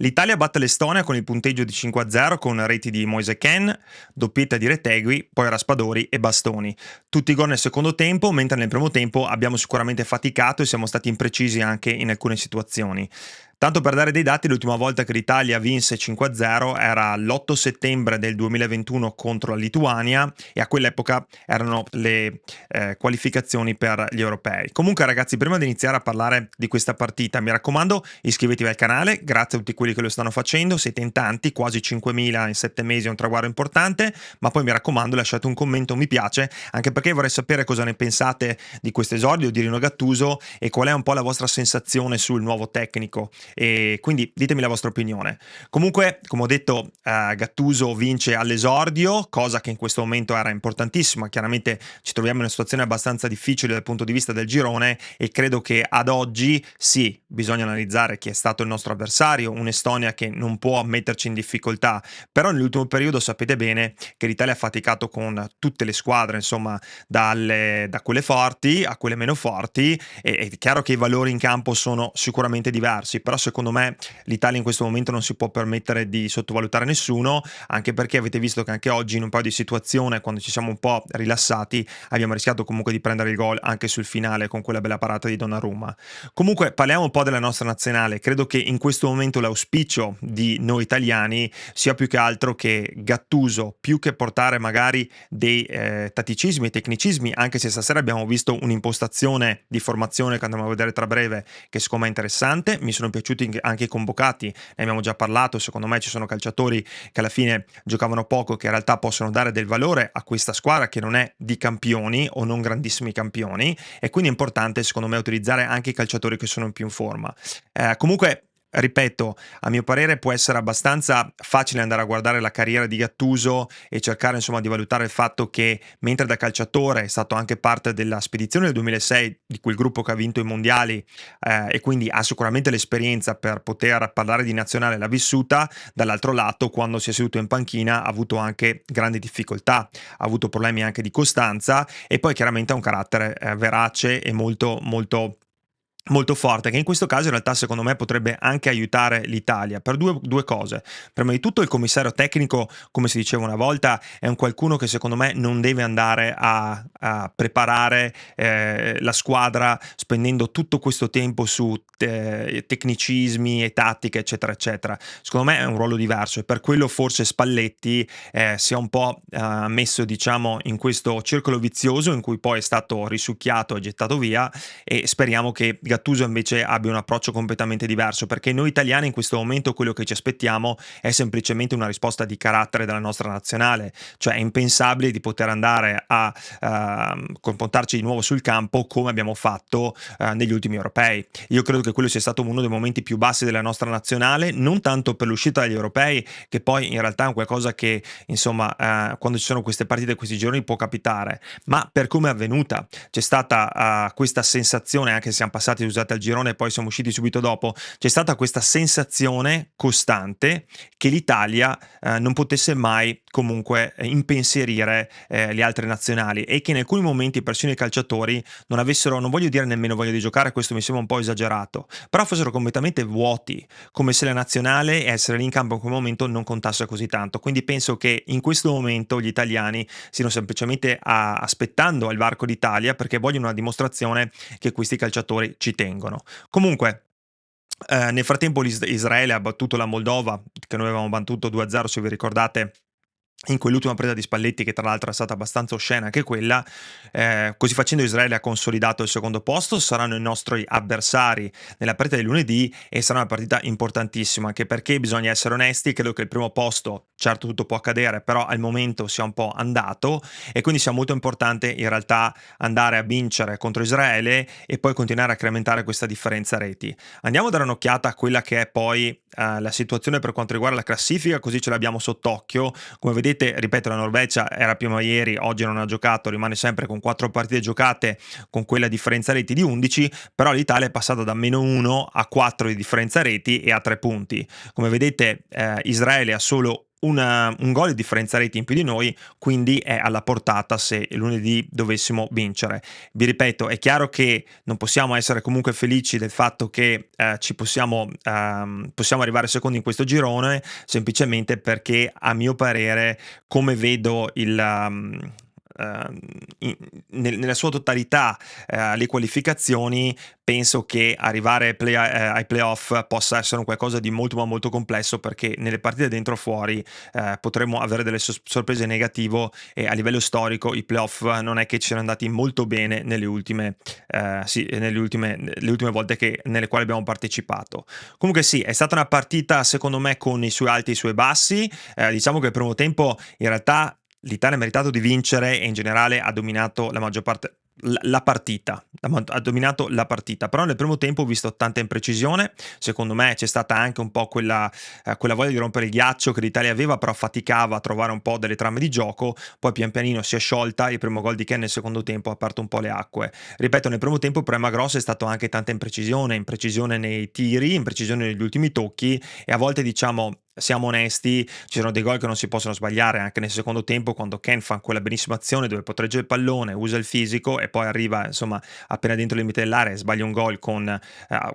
L'Italia batte l'Estonia con il punteggio di 5-0 con reti di Moise Kean, doppietta di Retegui, poi Raspadori e Bastoni. Tutti gol nel secondo tempo, mentre nel primo tempo abbiamo sicuramente faticato e siamo stati imprecisi anche in alcune situazioni. Tanto per dare dei dati, l'ultima volta che l'Italia vinse 5-0 era l'8 settembre del 2021 contro la Lituania e a quell'epoca erano le qualificazioni per gli europei. Comunque ragazzi, prima di iniziare a parlare di questa partita, mi raccomando, iscrivetevi al canale, grazie a tutti quelli che lo stanno facendo, siete in tanti, quasi 5.000 in 7 mesi, è un traguardo importante, ma poi mi raccomando lasciate un commento, un mi piace, anche perché vorrei sapere cosa ne pensate di questo esordio di Rino Gattuso e qual è un po' la vostra sensazione sul nuovo tecnico. E quindi ditemi la vostra opinione. Comunque, come ho detto, Gattuso vince all'esordio, cosa che in questo momento era importantissima. Chiaramente ci troviamo in una situazione abbastanza difficile dal punto di vista del girone e credo che ad oggi sì, bisogna analizzare chi è stato il nostro avversario, un'Estonia che non può metterci in difficoltà, però nell'ultimo periodo sapete bene che l'Italia ha faticato con tutte le squadre, insomma, da quelle forti a quelle meno forti, e è chiaro che i valori in campo sono sicuramente diversi, però secondo me l'Italia in questo momento non si può permettere di sottovalutare nessuno, anche perché avete visto che anche oggi in un paio di situazioni, quando ci siamo un po' rilassati, abbiamo rischiato comunque di prendere il gol anche sul finale con quella bella parata di Donnarumma. Comunque parliamo un po' della nostra nazionale. Credo che in questo momento l'auspicio di noi italiani sia più che altro che Gattuso, più che portare magari dei tatticismi e tecnicismi, anche se stasera abbiamo visto un'impostazione di formazione che andremo a vedere tra breve, che secondo me è interessante. Mi sono piaciuti anche i convocati, ne abbiamo già parlato, secondo me ci sono calciatori che alla fine giocavano poco, che in realtà possono dare del valore a questa squadra che non è di campioni o non grandissimi campioni, e quindi è importante secondo me utilizzare anche i calciatori che sono più in forma. Comunque ripeto, a mio parere può essere abbastanza facile andare a guardare la carriera di Gattuso e cercare insomma di valutare il fatto che mentre da calciatore è stato anche parte della spedizione del 2006 di quel gruppo che ha vinto i mondiali, e quindi ha sicuramente l'esperienza per poter parlare di nazionale, l'ha vissuta. Dall'altro lato, quando si è seduto in panchina ha avuto anche grandi difficoltà, ha avuto problemi anche di costanza e poi chiaramente ha un carattere verace e molto forte, che in questo caso in realtà secondo me potrebbe anche aiutare l'Italia per due cose. Prima di tutto il commissario tecnico, come si diceva una volta, è un qualcuno che secondo me non deve andare a preparare la squadra spendendo tutto questo tempo su tecnicismi e tattiche eccetera eccetera. Secondo me è un ruolo diverso e per quello forse Spalletti si è un po' messo diciamo in questo circolo vizioso in cui poi è stato risucchiato e gettato via, e speriamo che Gattuso invece abbia un approccio completamente diverso, perché noi italiani in questo momento quello che ci aspettiamo è semplicemente una risposta di carattere della nostra nazionale, cioè è impensabile di poter andare a confrontarci di nuovo sul campo come abbiamo fatto negli ultimi europei. Io credo che quello sia stato uno dei momenti più bassi della nostra nazionale, non tanto per l'uscita dagli europei, che poi in realtà è qualcosa che insomma quando ci sono queste partite questi giorni può capitare, ma per come è avvenuta. C'è stata questa sensazione, anche se siamo passati usati al girone e poi siamo usciti subito dopo, c'è stata questa sensazione costante che l'Italia non potesse mai comunque impensierire le altre nazionali e che in alcuni momenti persino i calciatori non avessero, non voglio dire nemmeno voglia di giocare, questo mi sembra un po' esagerato, però fossero completamente vuoti, come se la nazionale e essere lì in campo in quel momento non contasse così tanto. Quindi penso che in questo momento gli italiani stiano semplicemente aspettando al varco d'Italia perché vogliono una dimostrazione che questi calciatori ci tengono. Comunque, nel frattempo Israele ha battuto la Moldova, che noi avevamo battuto 2-0 se vi ricordate in quell'ultima presa di Spalletti, che tra l'altro è stata abbastanza oscena anche quella. Così facendo Israele ha consolidato il secondo posto, saranno i nostri avversari nella partita di lunedì e sarà una partita importantissima, anche perché bisogna essere onesti, credo che il primo posto, certo tutto può accadere, però al momento sia un po' andato e quindi sia molto importante in realtà andare a vincere contro Israele e poi continuare a incrementare questa differenza reti. Andiamo a dare un'occhiata a quella che è poi la situazione per quanto riguarda la classifica, così ce l'abbiamo sott'occhio. Come vedete, ripeto, la Norvegia era prima ieri, oggi non ha giocato, rimane sempre con 4 partite giocate con quella differenza reti di 11, però l'Italia è passata da -1 a 4 di differenza reti e a 3 punti. Come vedete Israele ha solo un gol di differenza reti in più di noi, quindi è alla portata se lunedì dovessimo vincere. Vi ripeto, è chiaro che non possiamo essere comunque felici del fatto che possiamo arrivare secondi in questo girone, semplicemente perché a mio parere, come vedo ehm, nella sua totalità le qualificazioni, penso che arrivare ai playoff possa essere un qualcosa di molto ma molto complesso, perché nelle partite dentro o fuori potremmo avere delle sorprese negativo, e a livello storico i playoff non è che ci siano andati molto bene le ultime volte nelle quali abbiamo partecipato. Comunque sì, è stata una partita secondo me con i suoi alti e i suoi bassi. Diciamo che il primo tempo in realtà l'Italia ha meritato di vincere e in generale ha dominato la maggior parte la partita, ha dominato la partita, però nel primo tempo ho visto tanta imprecisione. Secondo me c'è stata anche un po' quella voglia di rompere il ghiaccio che l'Italia aveva, però faticava a trovare un po' delle trame di gioco, poi pian pianino si è sciolta, il primo gol di Ken nel secondo tempo ha aperto un po' le acque. Ripeto, nel primo tempo il problema grosso è stato anche tanta imprecisione nei tiri, imprecisione negli ultimi tocchi, e a volte, diciamo, siamo onesti, ci sono dei gol che non si possono sbagliare. Anche nel secondo tempo, quando Ken fa quella benissima azione dove potreggia il pallone, usa il fisico e poi arriva, insomma, appena dentro il limite dell'area e sbaglia un gol con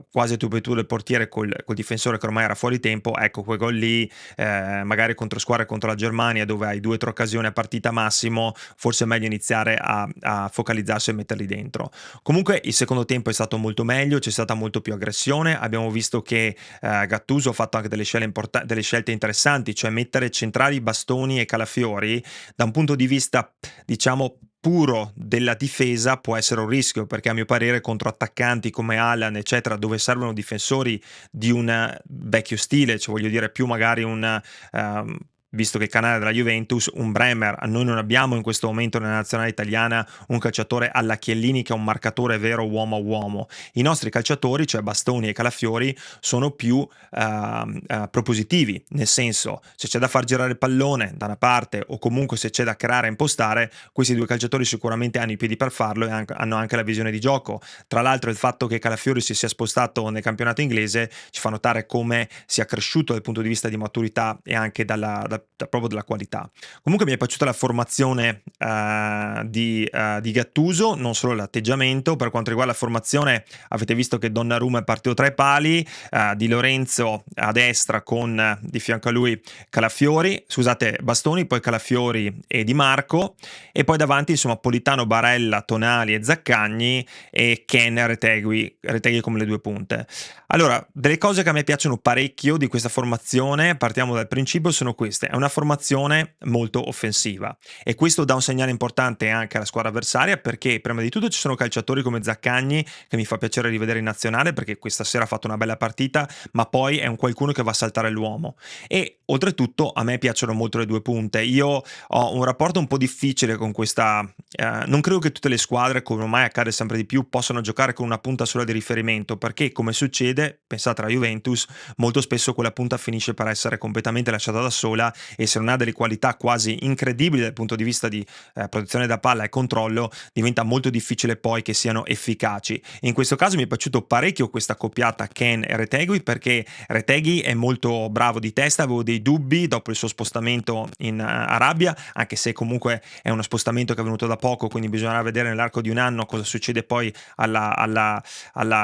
quasi a tu per tu del portiere col difensore che ormai era fuori tempo. Ecco, quei gol lì, magari contro squadre contro la Germania, dove hai 2 o 3 occasioni a partita massimo, forse è meglio iniziare a focalizzarsi e metterli dentro. Comunque il secondo tempo è stato molto meglio, c'è stata molto più aggressione, abbiamo visto che Gattuso ha fatto anche delle scelte interessanti, cioè mettere centrali Bastoni e Calafiori da un punto di vista, diciamo, puro della difesa può essere un rischio, perché a mio parere contro attaccanti come Alan eccetera, dove servono difensori di un vecchio stile, cioè voglio dire più magari visto che il canale della Juventus, un Bremer. Noi non abbiamo in questo momento nella nazionale italiana un calciatore alla Chiellini che è un marcatore vero uomo a uomo. I nostri calciatori, cioè Bastoni e Calafiori, sono più propositivi, nel senso, se c'è da far girare il pallone da una parte o comunque se c'è da creare e impostare, questi due calciatori sicuramente hanno i piedi per farlo e hanno anche la visione di gioco. Tra l'altro il fatto che Calafiori si sia spostato nel campionato inglese ci fa notare come sia cresciuto dal punto di vista di maturità e anche proprio della qualità. Comunque mi è piaciuta la formazione di Gattuso, non solo l'atteggiamento. Per quanto riguarda la formazione, avete visto che Donnarumma è partito tra i pali, Di Lorenzo a destra con di fianco a lui Bastoni, poi Calafiori e Di Marco, e poi davanti insomma Politano, Barella, Tonali e Zaccagni, e Ken, Retegui come le due punte. Allora, delle cose che a me piacciono parecchio di questa formazione, partiamo dal principio, sono queste: è una formazione molto offensiva, e questo dà un segnale importante anche alla squadra avversaria, perché prima di tutto ci sono calciatori come Zaccagni, che mi fa piacere rivedere in nazionale perché questa sera ha fatto una bella partita, ma poi è un qualcuno che va a saltare l'uomo. E oltretutto a me piacciono molto le due punte. Io ho un rapporto un po' difficile con questa, non credo che tutte le squadre, come ormai accade sempre di più, possano giocare con una punta sola di riferimento, perché come succede, pensate alla Juventus, molto spesso quella punta finisce per essere completamente lasciata da sola, e se non ha delle qualità quasi incredibili dal punto di vista di protezione da palla e controllo, diventa molto difficile poi che siano efficaci. In questo caso mi è piaciuto parecchio questa coppiata Ken e Retegui, perché Retegui è molto bravo di testa. Avevo dei dubbi dopo il suo spostamento in Arabia, anche se comunque è uno spostamento che è venuto da poco, quindi bisognerà vedere nell'arco di un anno cosa succede poi alla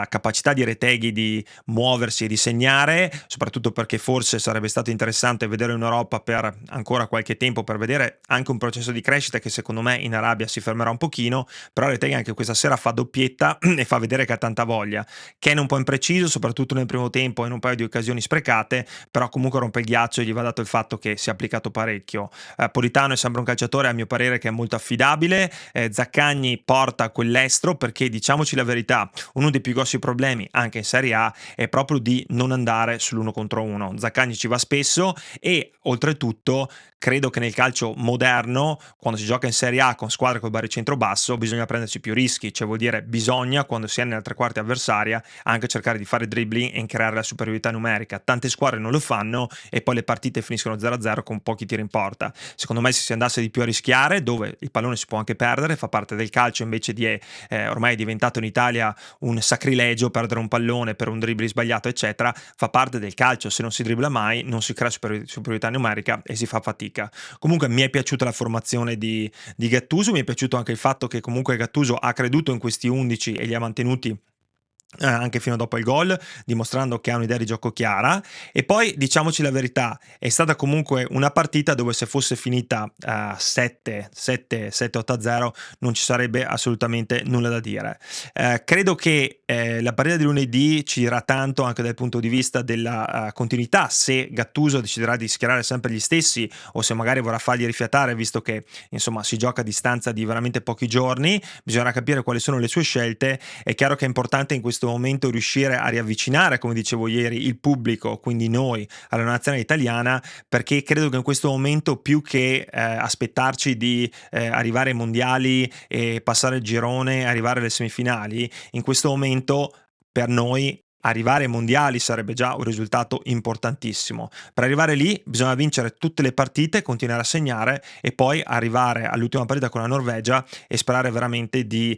capacità di Retegui di muoversi e di segnare, soprattutto perché forse sarebbe stato interessante vedere in Europa per ancora qualche tempo, per vedere anche un processo di crescita che secondo me in Arabia si fermerà un pochino. Però Retegui anche questa sera fa doppietta e fa vedere che ha tanta voglia. Ken è un po' impreciso, soprattutto nel primo tempo, in un paio di occasioni sprecate, però comunque rompe il ghiaccio e gli va dato il fatto che si è applicato parecchio. Politano è sempre un calciatore a mio parere che è molto affidabile. Zaccagni porta quell'estro, perché diciamoci la verità, uno dei più grossi problemi anche in Serie A è proprio di non andare sull'uno contro uno. Zaccagni ci va spesso, e oltretutto credo che nel calcio moderno, quando si gioca in Serie A con squadre col baricentro basso, bisogna prendersi più rischi, cioè vuol dire bisogna, quando si è nella tre quarti avversaria, anche cercare di fare dribbling e creare la superiorità numerica. Tante squadre non lo fanno e poi le partite finiscono 0-0 con pochi tiri in porta. Secondo me, se si andasse di più a rischiare, dove il pallone si può anche perdere, fa parte del calcio, invece di ormai è diventato in Italia un sacrilegio perdere un pallone per un dribbling sbagliato eccetera, fa parte del calcio. Se non si dribbla mai non si crea superiorità numerica, carica e si fa fatica. Comunque mi è piaciuta la formazione di Gattuso, mi è piaciuto anche il fatto che comunque Gattuso ha creduto in questi 11 e li ha mantenuti anche fino dopo il gol, dimostrando che ha un'idea di gioco chiara. E poi diciamoci la verità, è stata comunque una partita dove se fosse finita 7-8-0 non ci sarebbe assolutamente nulla da dire. Credo che la partita di lunedì ci dirà tanto anche dal punto di vista della continuità, se Gattuso deciderà di schierare sempre gli stessi o se magari vorrà fargli rifiatare, visto che insomma si gioca a distanza di veramente pochi giorni. Bisognerà capire quali sono le sue scelte. È chiaro che è importante in questo momento riuscire a riavvicinare, come dicevo ieri, il pubblico, quindi noi, alla nazionale italiana, perché credo che in questo momento, più che aspettarci di arrivare ai mondiali e passare il girone, arrivare alle semifinali, in questo momento per noi arrivare ai mondiali sarebbe già un risultato importantissimo. Per arrivare lì bisogna vincere tutte le partite, continuare a segnare e poi arrivare all'ultima partita con la Norvegia e sperare veramente di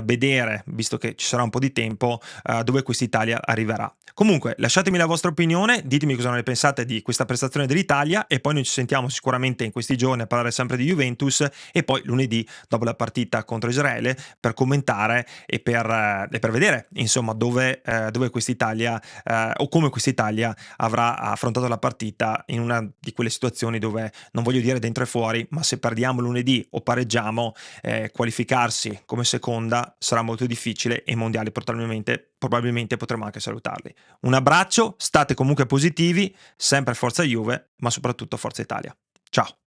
vedere, visto che ci sarà un po' di tempo, dove quest'Italia arriverà. Comunque lasciatemi la vostra opinione, ditemi cosa ne pensate di questa prestazione dell'Italia e poi noi ci sentiamo sicuramente in questi giorni a parlare sempre di Juventus e poi lunedì dopo la partita contro Israele per commentare e per vedere insomma dove quest'Italia o come quest'Italia avrà affrontato la partita in una di quelle situazioni dove, non voglio dire dentro e fuori, ma se perdiamo lunedì o pareggiamo, qualificarsi come seconda sarà molto difficile e i mondiali probabilmente potremo anche salutarli. Un abbraccio, state comunque positivi, sempre forza Juve, ma soprattutto forza Italia. Ciao!